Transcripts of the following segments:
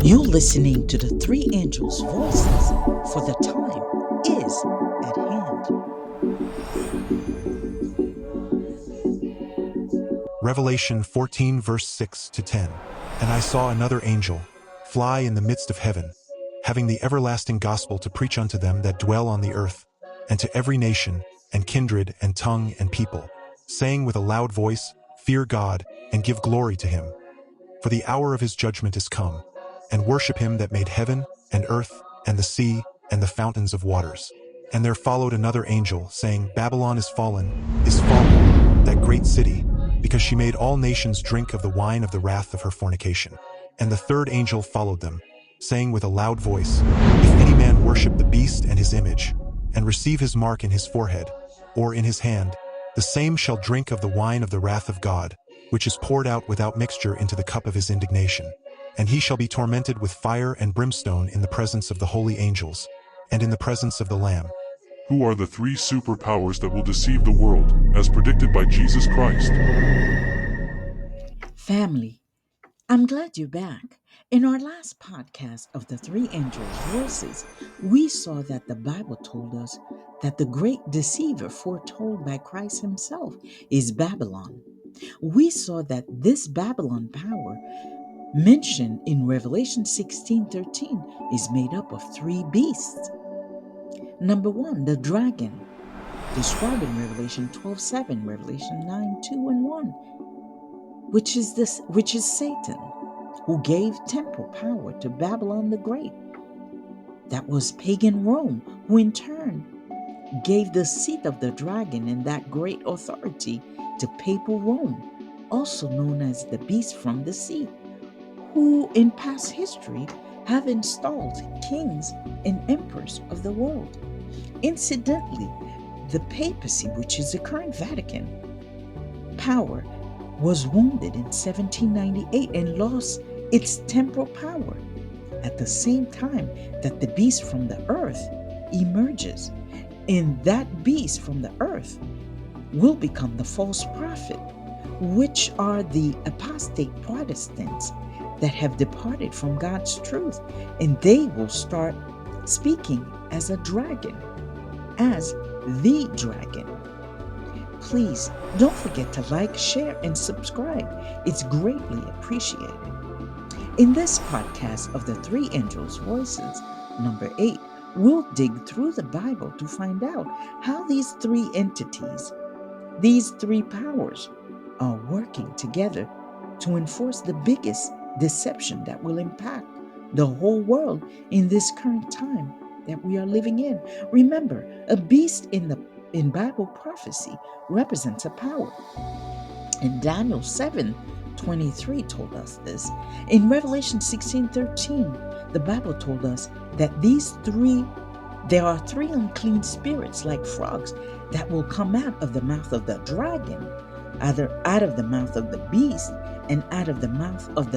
You're listening to the three angels' voices, for the time is at hand. Revelation 14 verse 6 to 10. And I saw another angel fly in the midst of heaven, having the everlasting gospel to preach unto them that dwell on the earth, and to every nation, and kindred, and tongue, and people, saying with a loud voice, Fear God, and give glory to him. For the hour of his judgment is come, and worship him that made heaven, and earth, and the sea, and the fountains of waters. And there followed another angel, saying, Babylon is fallen, that great city, because she made all nations drink of the wine of the wrath of her fornication. And the third angel followed them, saying with a loud voice, If any man worship the beast and his image, and receive his mark in his forehead, or in his hand, the same shall drink of the wine of the wrath of God, which is poured out without mixture into the cup of his indignation. And he shall be tormented with fire and brimstone in the presence of the holy angels, and in the presence of the Lamb. Who are the three superpowers that will deceive the world, as predicted by Jesus Christ? Family, I'm glad you're back. In our last podcast of the three angels' voices, we saw that the Bible told us that the great deceiver foretold by Christ himself is Babylon. We saw that this Babylon power mentioned in Revelation 16:13 is made up of three beasts. Number one, the dragon, described in Revelation 12:7, Revelation 9:2 and 1, which is Satan, who gave temporal power to Babylon the Great. That was pagan Rome, who in turn gave the seat of the dragon and that great authority to papal Rome, also known as the beast from the sea, who in past history have installed kings and emperors of the world. Incidentally, the papacy, which is the current Vatican power, was wounded in 1798 and lost its temporal power at the same time that the beast from the earth emerges. And that beast from the earth will become the false prophet, which are the apostate Protestants that have departed from God's truth, and they will start speaking as a dragon, as the dragon. Please don't forget to like, share, and subscribe. It's greatly appreciated. In this podcast of the Three Angels' Voices, number 8, we'll dig through the Bible to find out how these three entities, these three powers, are working together to enforce the biggest deception that will impact the whole world in this current time that we are living in. Remember, a beast in Bible prophecy represents a power. And Daniel 7:23 told us this. In Revelation 16:13, the Bible told us that there are three unclean spirits like frogs that will come out of the mouth of the dragon, either out of the mouth of the beast and out of the mouth of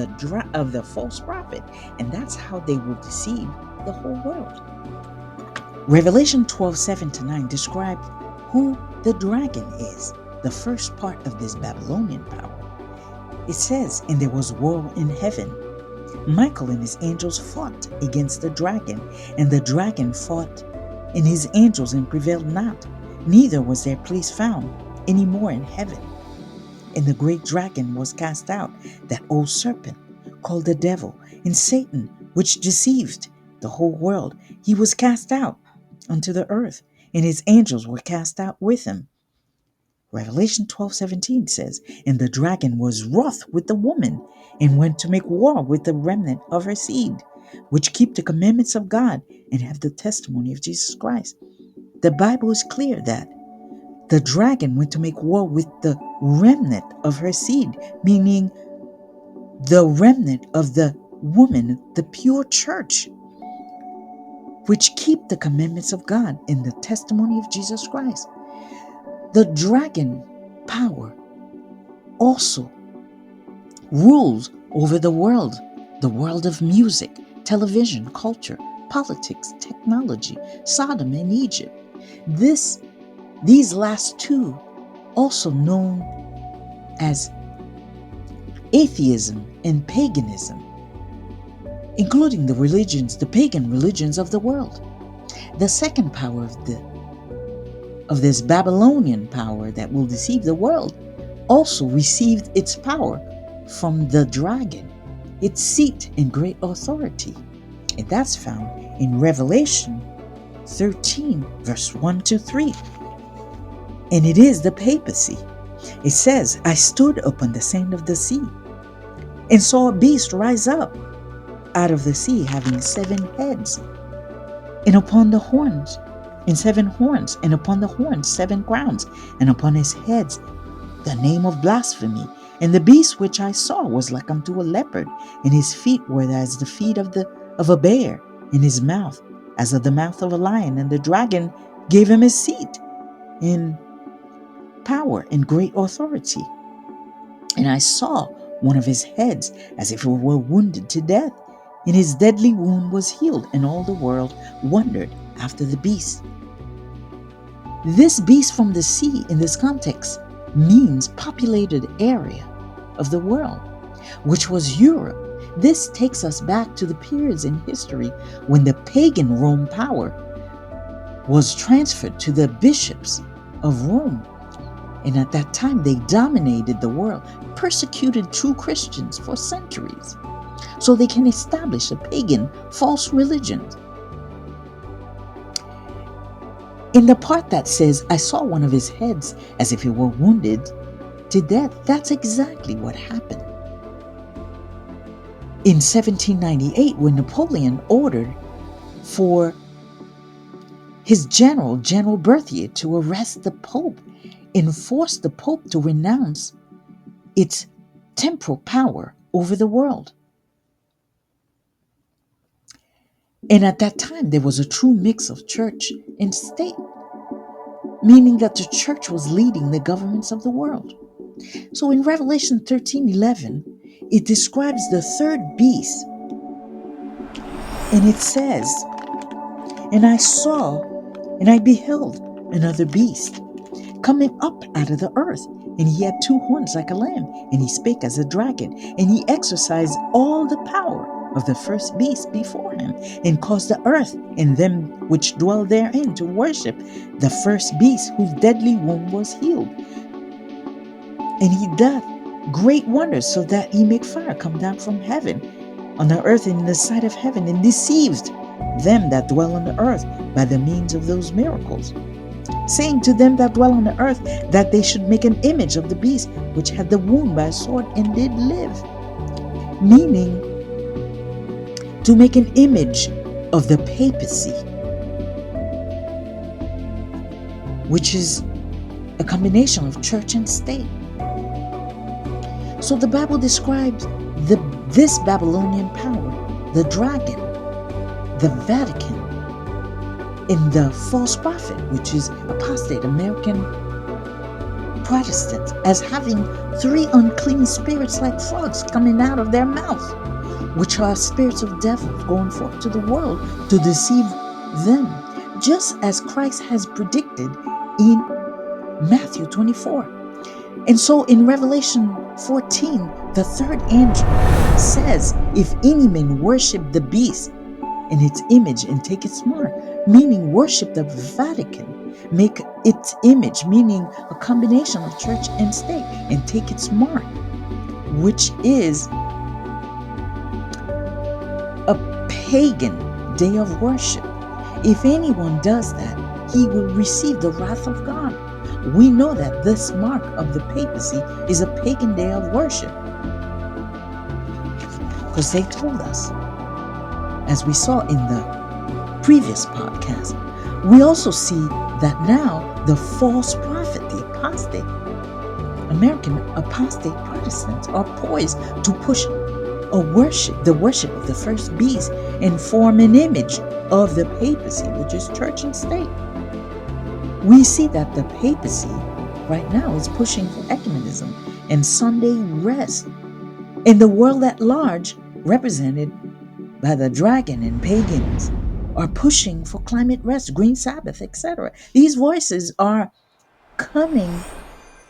the false prophet. And that's how they will deceive the whole world. Revelation 12:7-9 described who the dragon is, the first part of this Babylonian power. It says, and there was war in heaven. Michael and his angels fought against the dragon, and the dragon fought and his angels and prevailed not, neither was their place found any more in heaven. And the great dragon was cast out, that old serpent, called the devil, and Satan, which deceived the whole world. He was cast out unto the earth, and his angels were cast out with him. Revelation 12:17 says, and the dragon was wroth with the woman, and went to make war with the remnant of her seed, which keep the commandments of God and have the testimony of Jesus Christ. The Bible is clear that the dragon went to make war with the remnant of her seed, meaning the remnant of the woman, the pure church, which keep the commandments of God and the testimony of Jesus Christ. The dragon power also rules over the world of music, television, culture, politics, technology, Sodom and Egypt. These last two, also known as atheism and paganism, including the religions, the pagan religions of the world. The second power of this Babylonian power that will deceive the world also received its power from the dragon, its seat and great authority. And that's found in Revelation 13, verse 1 to 3. And it is the papacy. It says, I stood upon the sand of the sea and saw a beast rise up out of the sea, having 7 heads, and upon the horns, and 7 horns, and upon the horns 7 crowns, and upon his heads the name of blasphemy. And the beast which I saw was like unto a leopard, and his feet were as the feet of a bear, and his mouth as of the mouth of a lion. And the dragon gave him his seat in power and great authority. And I saw one of his heads as if it were wounded to death, and his deadly wound was healed, and all the world wondered after the beast. This beast from the sea in this context means populated area of the world, which was Europe. This takes us back to the periods in history when the pagan Rome power was transferred to the bishops of Rome. And at that time, they dominated the world, persecuted true Christians for centuries, so they can establish a pagan false religion. In the part that says, I saw one of his heads as if he were wounded to death, that's exactly what happened. In 1798, when Napoleon ordered for his General Berthier, to arrest the Pope and force the Pope to renounce its temporal power over the world. And at that time, there was a true mix of church and state, meaning that the church was leading the governments of the world. So in Revelation 13:11, it describes the third beast. And it says, And I saw, and I beheld another beast coming up out of the earth, and he had 2 horns like a lamb, and he spake as a dragon, and he exercised all the power of the first beast before him, and caused the earth and them which dwell therein to worship the first beast, whose deadly wound was healed. And he doth great wonders, so that he make fire come down from heaven on the earth and in the sight of heaven, and deceived them that dwell on the earth by the means of those miracles, saying to them that dwell on the earth that they should make an image of the beast which had the wound by a sword and did live. Meaning, to make an image of the papacy, which is a combination of church and state. So the Bible describes this Babylonian power, the dragon, the Vatican, and the false prophet, which is apostate American Protestants, as having 3 unclean spirits like frogs coming out of their mouth, which are spirits of devils going forth to the world to deceive them, just as Christ has predicted in Matthew 24. And so in Revelation 14, the third angel says, if any man worship the beast in its image and take its mark, meaning worship the Vatican, make its image, meaning a combination of church and state, and take its mark, which is a pagan day of worship. If anyone does that, he will receive the wrath of God. We know that this mark of the papacy is a pagan day of worship, because they told us, as we saw in the previous podcast. We also see that now the false prophet, the apostate, American apostate Protestants are poised to push the worship of the first beast and form an image of the papacy, which is church and state. We see that the papacy right now is pushing for ecumenism and Sunday rest, and the world at large, represented by the dragon and pagans, are pushing for climate rest, green Sabbath, etc. These voices are coming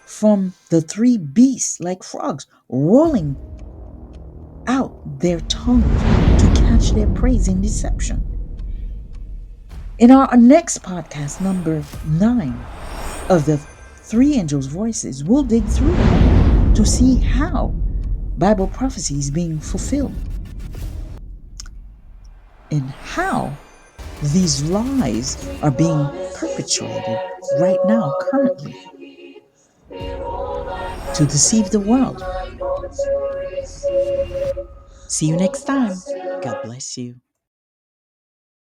from the 3 beasts like frogs, rolling out their tongues to catch match their praising deception. In our next podcast, number 9 of the Three Angels' Voices, we'll dig through to see how Bible prophecy is being fulfilled and how these lies are being perpetrated right now, currently, to deceive the world. See you next time. God bless you.